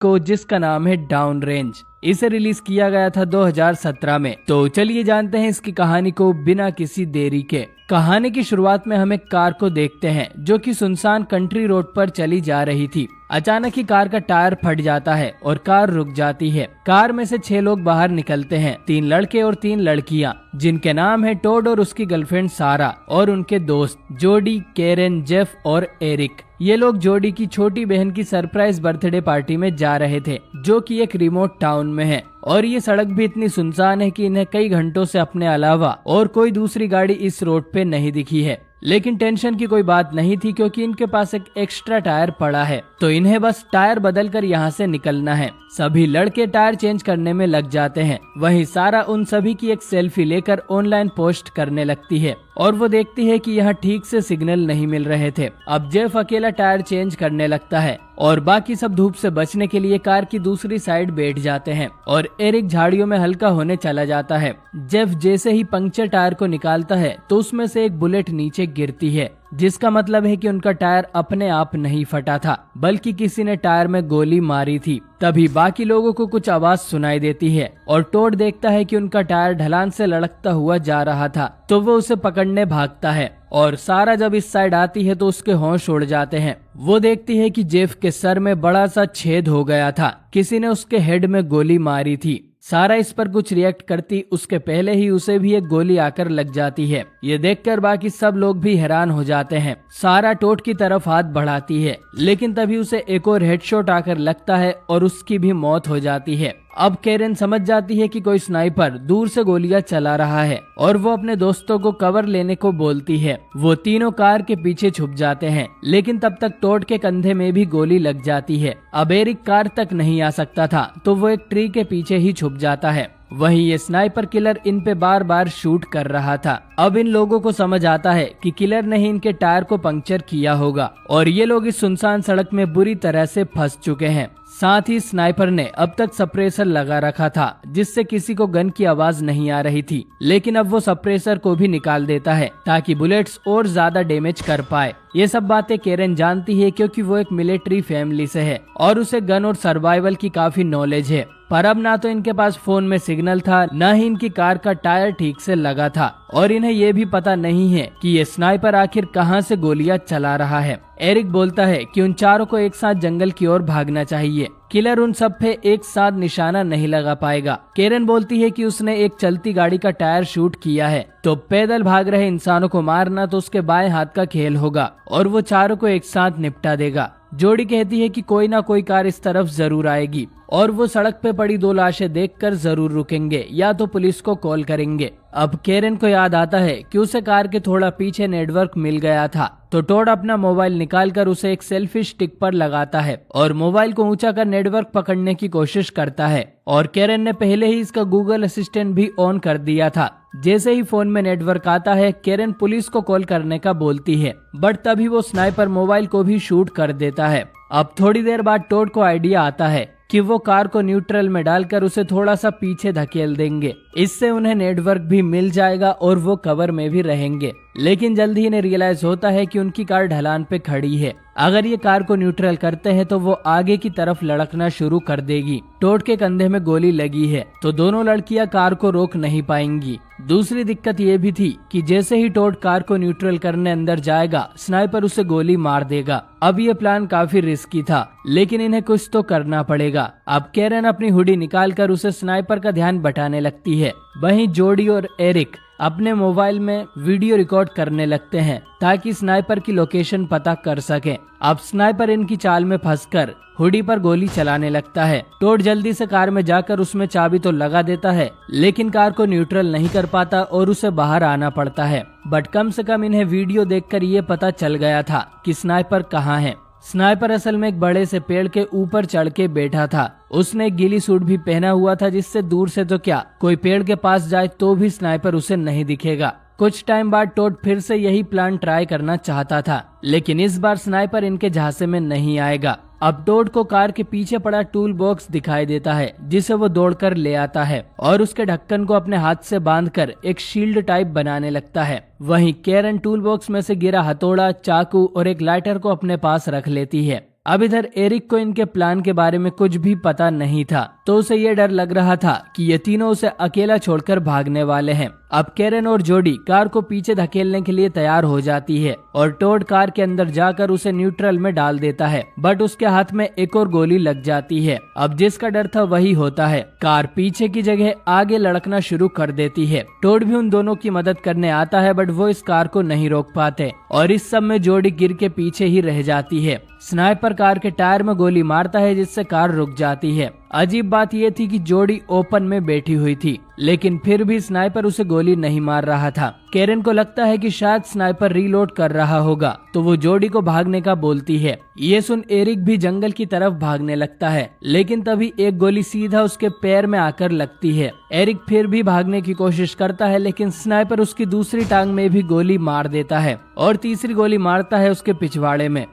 को, जिसका नाम है डाउन रेंज। इसे रिलीज किया गया था 2017 में। तो चलिए जानते हैं इसकी कहानी को बिना किसी देरी के। कहानी की शुरुआत में हम एक कार को देखते हैं जो कि सुनसान कंट्री रोड पर चली जा रही थी। अचानक ही कार का टायर फट जाता है और कार रुक जाती है। कार में से 6 लोग बाहर निकलते हैं, 3 लड़के और 3 लड़कियां, जिनके नाम है टोड और उसकी गर्लफ्रेंड सारा और उनके दोस्त जोडी, केरन, जेफ और एरिक। ये लोग जोडी की छोटी बहन की सरप्राइज बर्थडे पार्टी में जा रहे थे, जो कि एक रिमोट टाउन में है। और ये सड़क भी इतनी सुनसान है कि इन्हें कई घंटों से अपने अलावा और कोई दूसरी गाड़ी इस रोड पे नहीं दिखी है। लेकिन टेंशन की कोई बात नहीं थी, क्योंकि इनके पास एक एक्स्ट्रा टायर पड़ा है, तो इन्हें बस टायर बदलकर यहाँ से निकलना है। सभी लड़के टायर चेंज करने में लग जाते हैं। वहीं सारा उन सभी की एक सेल्फी लेकर ऑनलाइन पोस्ट करने लगती है और वो देखती है कि यहाँ ठीक से सिग्नल नहीं मिल रहे थे। अब जेफ अकेला टायर चेंज करने लगता है और बाकी सब धूप से बचने के लिए कार की दूसरी साइड बैठ जाते हैं और एरिक झाड़ियों में हल्का होने चला जाता है। जेफ जैसे ही पंक्चर टायर को निकालता है तो उसमें से एक बुलेट नीचे गिरती है, जिसका मतलब है कि उनका टायर अपने आप नहीं फटा था, बल्कि किसी ने टायर में गोली मारी थी। तभी बाकी लोगों को कुछ आवाज सुनाई देती है और टोड देखता है कि उनका टायर ढलान से लड़कता हुआ जा रहा था, तो वो उसे पकड़ने भागता है। और सारा जब इस साइड आती है तो उसके होश उड़ जाते हैं। वो देखती है कि जेफ के सर में बड़ा सा छेद हो गया था, किसी ने उसके हेड में गोली मारी थी। सारा इस पर कुछ रिएक्ट करती उसके पहले ही उसे भी एक गोली आकर लग जाती है। ये देखकर बाकी सब लोग भी हैरान हो जाते हैं। सारा टोड की तरफ हाथ बढ़ाती है, लेकिन तभी उसे एक और हेडशॉट आकर लगता है और उसकी भी मौत हो जाती है। अब केरन समझ जाती है कि कोई स्नाइपर दूर से गोलियां चला रहा है और वो अपने दोस्तों को कवर लेने को बोलती है। वो तीनों कार के पीछे छुप जाते हैं, लेकिन तब तक टोड के कंधे में भी गोली लग जाती है। अब एरिक कार तक नहीं आ सकता था, तो वो एक ट्री के पीछे ही छुप जाता है। वहीं ये स्नाइपर किलर इन पे बार बार शूट कर रहा था। अब इन लोगों को समझ आता है कि किलर ने ही इनके टायर को पंक्चर किया होगा और ये लोग इस सुनसान सड़क में बुरी तरह से फंस चुके हैं। साथ ही स्नाइपर ने अब तक सप्रेसर लगा रखा था, जिससे किसी को गन की आवाज नहीं आ रही थी, लेकिन अब वो सप्रेसर को भी निकाल देता है ताकि बुलेट्स और ज्यादा डैमेज कर पाए। ये सब बातें केरन जानती है, क्योंकि वो एक मिलिट्री फैमिली से है और उसे गन और सर्वाइवल की काफी नॉलेज है। पर अब ना तो इनके पास फोन में सिग्नल था, न ही इनकी कार का टायर ठीक से लगा था और इन्हें ये भी पता नहीं है कि ये स्नाइपर आखिर कहां से गोलियां चला रहा है। एरिक बोलता है कि उन चारों को एक साथ जंगल की ओर भागना चाहिए, किलर उन सब पे एक साथ निशाना नहीं लगा पाएगा। केरन बोलती है कि उसने एक चलती गाड़ी का टायर शूट किया है, तो पैदल भाग रहे इंसानों को मारना तो उसके बाएं हाथ का खेल होगा और वो चारों को एक साथ निपटा देगा। जोडी कहती है कि कोई ना कोई कार इस तरफ जरूर आएगी और वो सड़क पे पड़ी 2 लाशें देखकर जरूर रुकेंगे या तो पुलिस को कॉल करेंगे। अब केरन को याद आता है कि उसे कार के थोड़ा पीछे नेटवर्क मिल गया था, तो टोड अपना मोबाइल निकालकर उसे एक सेल्फी स्टिक पर लगाता है और मोबाइल को ऊंचा कर नेटवर्क पकड़ने की कोशिश करता है। और केरन ने पहले ही इसका गूगल असिस्टेंट भी ऑन कर दिया था। जैसे ही फोन में नेटवर्क आता है, केरन पुलिस को कॉल करने का बोलती है, बट तभी वो स्नाइपर मोबाइल को भी शूट कर देता है। अब थोड़ी देर बाद टोड को आइडिया आता है कि वो कार को न्यूट्रल में डालकर उसे थोड़ा सा पीछे धकेल देंगे, इससे उन्हें नेटवर्क भी मिल जाएगा और वो कवर में भी रहेंगे। लेकिन जल्दी इन्हें रियलाइज होता है कि उनकी कार ढलान पे खड़ी है। अगर ये कार को न्यूट्रल करते हैं तो वो आगे की तरफ लड़कना शुरू कर देगी। टोड के कंधे में गोली लगी है, तो दोनों लड़कियां कार को रोक नहीं पाएंगी। दूसरी दिक्कत ये भी थी कि जैसे ही टोड कार को न्यूट्रल करने अंदर जाएगा, स्नाइपर उसे गोली मार देगा। अब ये प्लान काफी रिस्की था, लेकिन इन्हें कुछ तो करना पड़ेगा। अब केरन अपनी हुडी निकालकर उसे स्नाइपर का ध्यान बटाने लगती है। वहीं जोडी और एरिक अपने मोबाइल में वीडियो रिकॉर्ड करने लगते हैं ताकि स्नाइपर की लोकेशन पता कर सकें। अब स्नाइपर इनकी चाल में फंसकर हुडी पर गोली चलाने लगता है। टोड जल्दी से कार में जाकर उसमें चाबी तो लगा देता है, लेकिन कार को न्यूट्रल नहीं कर पाता और उसे बाहर आना पड़ता है। बट कम से कम इन्हें वीडियो देखकर ये पता चल गया था कि स्नाइपर कहाँ है। स्नाइपर असल में एक बड़े से पेड़ के ऊपर चढ़ के बैठा था। उसने एक गीली सूट भी पहना हुआ था, जिससे दूर से तो क्या कोई पेड़ के पास जाए तो भी स्नाइपर उसे नहीं दिखेगा। कुछ टाइम बाद टोड फिर से यही प्लान ट्राई करना चाहता था, लेकिन इस बार स्नाइपर इनके झांसे में नहीं आएगा। अब टोड को कार के पीछे पड़ा टूल बॉक्स दिखाई देता है, जिसे वो दौड़कर ले आता है और उसके ढक्कन को अपने हाथ से बांधकर एक शील्ड टाइप बनाने लगता है। वहीं केरन टूल बॉक्स में से गिरा हथौड़ा, चाकू और एक लाइटर को अपने पास रख लेती है। अब इधर एरिक को इनके प्लान के बारे में कुछ भी पता नहीं था, तो उसे ये डर लग रहा था कि ये तीनों उसे अकेला छोड़कर भागने वाले हैं। अब कैरन और जोडी कार को पीछे धकेलने के लिए तैयार हो जाती है और टोड कार के अंदर जाकर उसे न्यूट्रल में डाल देता है, बट उसके हाथ में एक और गोली लग जाती है। अब जिसका डर था वही होता है, कार पीछे की जगह आगे लड़कना शुरू कर देती है। टोड भी उन दोनों की मदद करने आता है, बट वो इस कार को नहीं रोक पाते और इस सब में जोडी गिर के पीछे ही रह जाती है। स्नाइपर कार के टायर में गोली मारता है, जिससे कार रुक जाती है। अजीब बात यह थी कि जोडी ओपन में बैठी हुई थी, लेकिन फिर भी स्नाइपर उसे गोली नहीं मार रहा था। कैरन को लगता है कि शायद स्नाइपर रीलोड कर रहा होगा, तो वो जोडी को भागने का बोलती है। ये सुन एरिक भी जंगल की तरफ भागने लगता है, लेकिन तभी एक गोली सीधा उसके पैर में आकर लगती है। एरिक फिर भी भागने की कोशिश करता है, लेकिन स्नाइपर उसकी दूसरी टांग में भी गोली मार देता है और तीसरी गोली मारता है उसके पिछवाड़े में।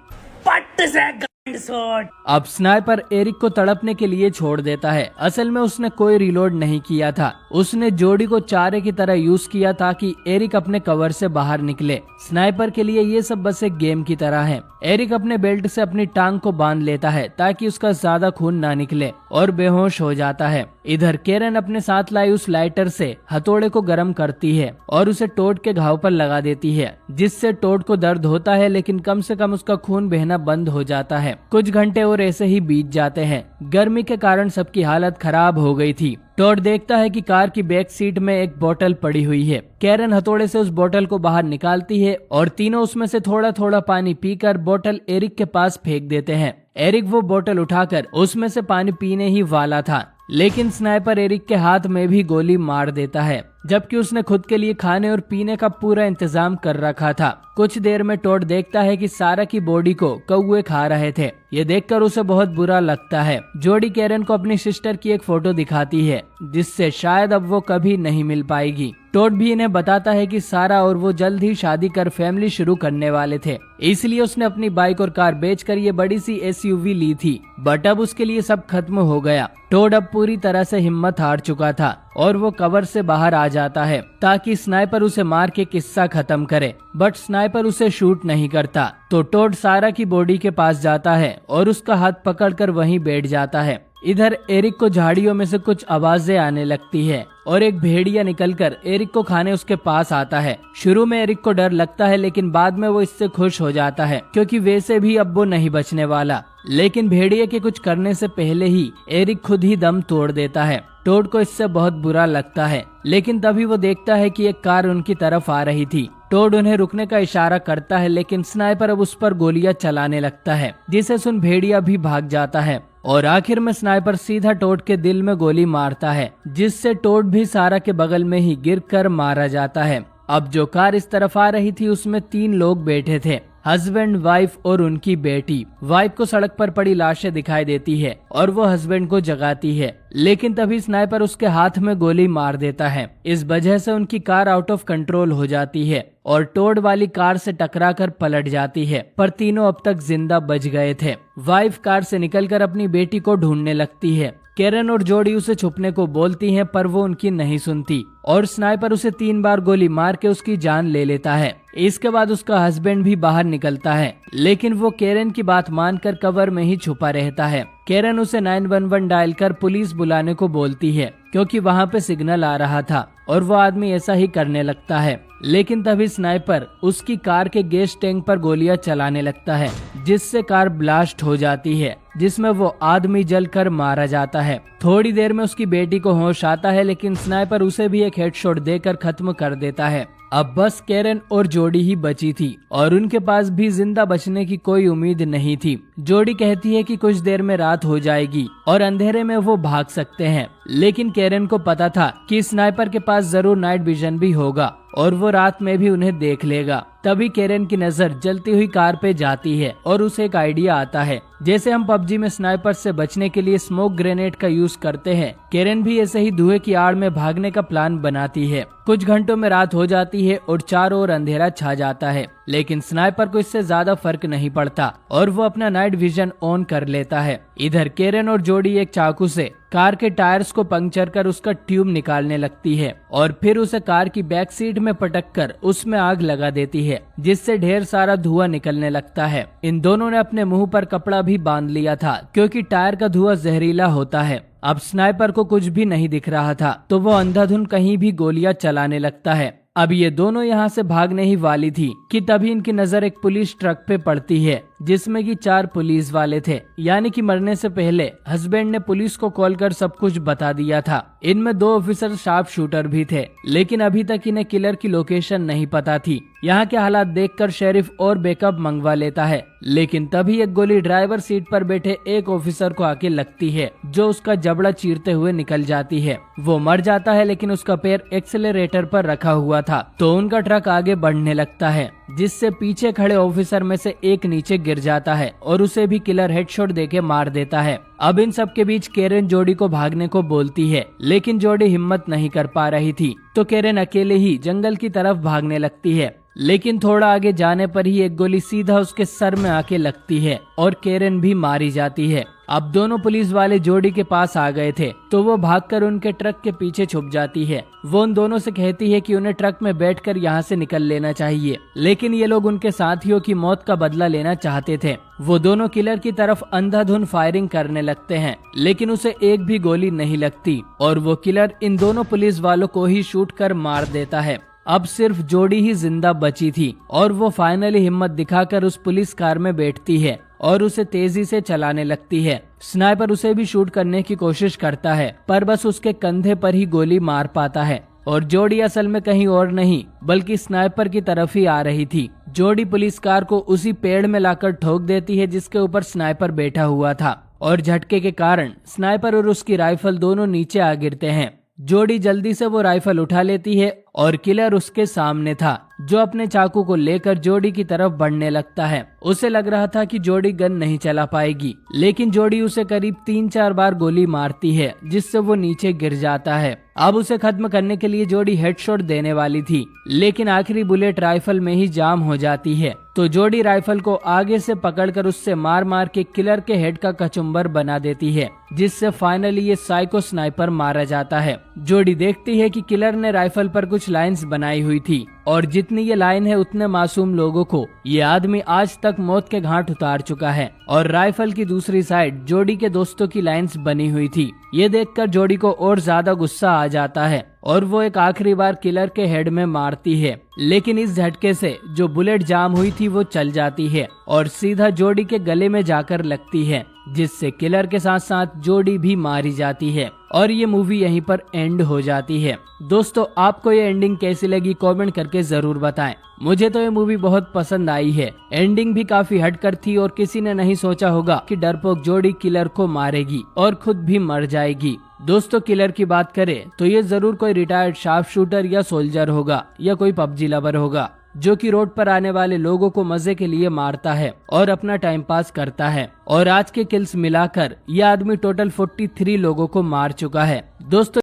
अब स्नाइपर एरिक को तड़पने के लिए छोड़ देता है। असल में उसने कोई रिलोड नहीं किया था, उसने जोडी को चारे की तरह यूज किया ताकि एरिक अपने कवर से बाहर निकले। स्नाइपर के लिए ये सब बस एक गेम की तरह है। एरिक अपने बेल्ट से अपनी टांग को बांध लेता है ताकि उसका ज्यादा खून ना निकले और बेहोश हो जाता है। इधर कैरन अपने साथ लाई उस लाइटर से हथौड़े को गर्म करती है और उसे टोड के घाव पर लगा देती है, जिससे टोड को दर्द होता है, लेकिन कम से कम उसका खून बहना बंद हो जाता है। कुछ घंटे और ऐसे ही बीत जाते हैं। गर्मी के कारण सबकी हालत खराब हो गई थी। टोड देखता है कि कार की बैक सीट में एक बोतल पड़ी हुई है। कैरन हथौड़े से उस बोतल को बाहर निकालती है और तीनों उसमें से थोड़ा थोड़ा पानी पीकर बोतल एरिक के पास फेंक देते हैं। एरिक वो बोतल उठाकर उसमें से पानी पीने ही वाला था, लेकिन स्नाइपर एरिक के हाथ में भी गोली मार देता है, जबकि उसने खुद के लिए खाने और पीने का पूरा इंतजाम कर रखा था। कुछ देर में टोड देखता है कि सारा की बॉडी को कौवे खा रहे थे। ये देखकर उसे बहुत बुरा लगता है। जोडी कैरन को अपनी सिस्टर की एक फोटो दिखाती है, जिससे शायद अब वो कभी नहीं मिल पाएगी। टोड भी इन्हें बताता है कि सारा और वो जल्द ही शादी कर फैमिली शुरू करने वाले थे, इसलिए उसने अपनी बाइक और कार बेचकर ये बड़ी सी एसयूवी ली थी, बट अब उसके लिए सब खत्म हो गया। टोड अब पूरी तरह से हिम्मत हार चुका था और वो कवर से बाहर आ जाता है ताकि स्नाइपर उसे मार के किस्सा खत्म करे, बट स्नाइपर उसे शूट नहीं करता। तो टोड सारा की बॉडी के पास जाता है और उसका हाथ पकड़कर वहीं बैठ जाता है। इधर एरिक को झाड़ियों में से कुछ आवाजें आने लगती है और एक भेड़िया निकलकर एरिक को खाने उसके पास आता है। शुरू में एरिक को डर लगता है, लेकिन बाद में वो इससे खुश हो जाता है, क्योंकि वैसे भी अब वो नहीं बचने वाला। लेकिन भेड़िए के कुछ करने से पहले ही एरिक खुद ही दम तोड़ देता है। टोड को इससे बहुत बुरा लगता है, लेकिन तभी वो देखता है कि एक कार उनकी तरफ आ रही थी। टोड उन्हें रुकने का इशारा करता है, लेकिन स्नाइपर अब उस पर गोलियां चलाने लगता है, जिसे सुन भेड़िया भी भाग जाता है और आखिर में स्नाइपर सीधा टोड के दिल में गोली मारता है, जिससे टोड भी सारा के बगल में ही गिरकर मारा जाता है। अब जो कार इस तरफ आ रही थी उसमें 3 लोग बैठे थे, हस्बैंड, वाइफ और उनकी बेटी। वाइफ को सड़क पर पड़ी लाशें दिखाई देती है और वो हस्बैंड को जगाती है, लेकिन तभी स्नाइपर उसके हाथ में गोली मार देता है। इस वजह से उनकी कार आउट ऑफ कंट्रोल हो जाती है और टोड वाली कार से टकराकर पलट जाती है, पर तीनों अब तक जिंदा बच गए थे। वाइफ कार से निकलकर अपनी बेटी को ढूंढने लगती है। कैरन और जोडी उसे छुपने को बोलती हैं, पर वो उनकी नहीं सुनती और स्नाइपर उसे 3 बार गोली मार के उसकी जान ले लेता है। इसके बाद उसका हस्बैंड भी बाहर निकलता है, लेकिन वो कैरन की बात मानकर कवर में ही छुपा रहता है। कैरन उसे 911 डायल कर पुलिस बुलाने को बोलती है, क्योंकि वहाँ पे सिग्नल आ रहा था और वो आदमी ऐसा ही करने लगता है। लेकिन तभी स्नाइपर उसकी कार के गैस टैंक पर गोलियां चलाने लगता है, जिससे कार ब्लास्ट हो जाती है, जिसमें वो आदमी जलकर मारा जाता है। थोड़ी देर में उसकी बेटी को होश आता है, लेकिन स्नाइपर उसे भी एक हेडशॉट देकर खत्म कर देता है। अब बस कैरन और जोडी ही बची थी और उनके पास भी जिंदा बचने की कोई उम्मीद नहीं थी। जोडी कहती है कि कुछ देर में रात हो जाएगी और अंधेरे में वो भाग सकते हैं, लेकिन कैरन को पता था कि स्नाइपर के पास जरूर नाइट विजन भी होगा और वो रात में भी उन्हें देख लेगा। तभी कैरन की नजर जलती हुई कार पे जाती है और उसे एक आइडिया आता है। जैसे हम पबजी में स्नाइपर से बचने के लिए स्मोक ग्रेनेड का यूज करते हैं, कैरन भी ऐसे ही धुएं की आड़ में भागने का प्लान बनाती है। कुछ घंटों में रात हो जाती है और चारों ओर अंधेरा छा जाता है, लेकिन स्नाइपर को इससे ज्यादा फर्क नहीं पड़ता और वो अपना नाइट विजन ऑन कर लेता है। इधर कैरन और जोडी एक चाकू से कार के टायर्स को पंक्चर कर उसका ट्यूब निकालने लगती है और फिर उसे कार की बैक सीट में पटक कर उसमें आग लगा देती है, जिससे ढेर सारा धुआं निकलने लगता है। इन दोनों ने अपने मुंह पर कपड़ा भी बांध लिया था क्योंकि टायर का धुआं जहरीला होता है। अब स्नाइपर को कुछ भी नहीं दिख रहा था तो वो अंधाधुंध कहीं भी गोलियां चलाने लगता है। अब ये दोनों यहाँ से भागने ही वाली थी कि तभी इनकी नजर एक पुलिस ट्रक पे पड़ती है जिसमें कि 4 पुलिस वाले थे। यानी कि मरने से पहले हस्बैंड ने पुलिस को कॉल कर सब कुछ बता दिया था। इनमें 2 ऑफिसर शार्प शूटर भी थे, लेकिन अभी तक इन्हें किलर की लोकेशन नहीं पता थी। यहाँ के हालात देखकर शेरिफ और बैकअप मंगवा लेता है, लेकिन तभी एक गोली ड्राइवर सीट पर बैठे एक ऑफिसर को आके लगती है जो उसका जबड़ा चीरते हुए निकल जाती है। वो मर जाता है, लेकिन उसका पैर एक्सेलरेटर पर रखा हुआ था तो उनका ट्रक आगे बढ़ने लगता है, जिससे पीछे खड़े ऑफिसर में से एक नीचे गिर जाता है और उसे भी किलर हेडशॉट देके मार देता है। अब इन सब के बीच केरेन जोडी को भागने को बोलती है, लेकिन जोडी हिम्मत नहीं कर पा रही थी तो केरेन अकेले ही जंगल की तरफ भागने लगती है। लेकिन थोड़ा आगे जाने पर ही एक गोली सीधा उसके सर में आके लगती है और केरेन भी मारी जाती है। अब दोनों पुलिस वाले जोडी के पास आ गए थे तो वो भागकर उनके ट्रक के पीछे छुप जाती है। वो उन दोनों से कहती है कि उन्हें ट्रक में बैठकर यहाँ से निकल लेना चाहिए, लेकिन ये लोग उनके साथियों की मौत का बदला लेना चाहते थे। वो दोनों किलर की तरफ अंधाधुंध फायरिंग करने लगते हैं, लेकिन उसे एक भी गोली नहीं लगती और वो किलर इन दोनों पुलिस वालों को ही शूट कर मार देता है। अब सिर्फ जोडी ही जिंदा बची थी और वो फाइनली हिम्मत दिखाकर उस पुलिस कार में बैठती है और उसे तेजी से चलाने लगती है। स्नाइपर उसे भी शूट करने की कोशिश करता है, पर बस उसके कंधे पर ही गोली मार पाता है और जोडी असल में कहीं और नहीं बल्कि स्नाइपर की तरफ ही आ रही थी। जोडी पुलिस कार को उसी पेड़ में लाकर ठोक देती है जिसके ऊपर स्नाइपर बैठा हुआ था और झटके के कारण स्नाइपर और उसकी राइफल दोनों नीचे आ गिरते हैं। जोडी जल्दी से वो राइफल उठा लेती है और किलर उसके सामने था जो अपने चाकू को लेकर जोडी की तरफ बढ़ने लगता है। उसे लग रहा था कि जोडी गन नहीं चला पाएगी, लेकिन जोडी उसे करीब 3-4 बार गोली मारती है जिससे वो नीचे गिर जाता है। अब उसे खत्म करने के लिए जोडी हेडशॉट देने वाली थी, लेकिन आखिरी बुलेट राइफल में ही जाम हो जाती है तो जोडी राइफल को आगे से पकड़कर उससे मार मार के किलर के हेड का कचुम्बर बना देती है, जिससे फाइनली ये साइको स्नाइपर मारा जाता है। जोडी देखती है कि किलर ने राइफल पर कुछ लाइंस बनाई हुई थी और जितनी ये लाइन है उतने मासूम लोगों को ये आदमी आज तक मौत के घाट उतार चुका है। और राइफल की दूसरी साइड जोडी के दोस्तों की लाइंस बनी हुई थी। ये देखकर जोडी को और ज्यादा गुस्सा आ जाता है और वो एक आखिरी बार किलर के हेड में मारती है, लेकिन इस झटके से जो बुलेट जाम हुई थी वो चल जाती है और सीधा जोडी के गले में जाकर लगती है, जिससे किलर के साथ साथ जोडी भी मारी जाती है और ये मूवी यहीं पर एंड हो जाती है। दोस्तों, आपको ये एंडिंग कैसी लगी कमेंट करके जरूर बताएं। मुझे तो ये मूवी बहुत पसंद आई है। एंडिंग भी काफी हटकर थी और किसी ने नहीं सोचा होगा कि डरपोक जोडी किलर को मारेगी और खुद भी मर जाएगी। दोस्तों, किलर की बात करें तो ये जरूर कोई रिटायर्ड शार्प शूटर या सोल्जर होगा या कोई पबजी लवर होगा जो कि रोड पर आने वाले लोगों को मजे के लिए मारता है और अपना टाइम पास करता है। और आज के किल्स मिलाकर यह आदमी टोटल 43 लोगों को मार चुका है। दोस्तों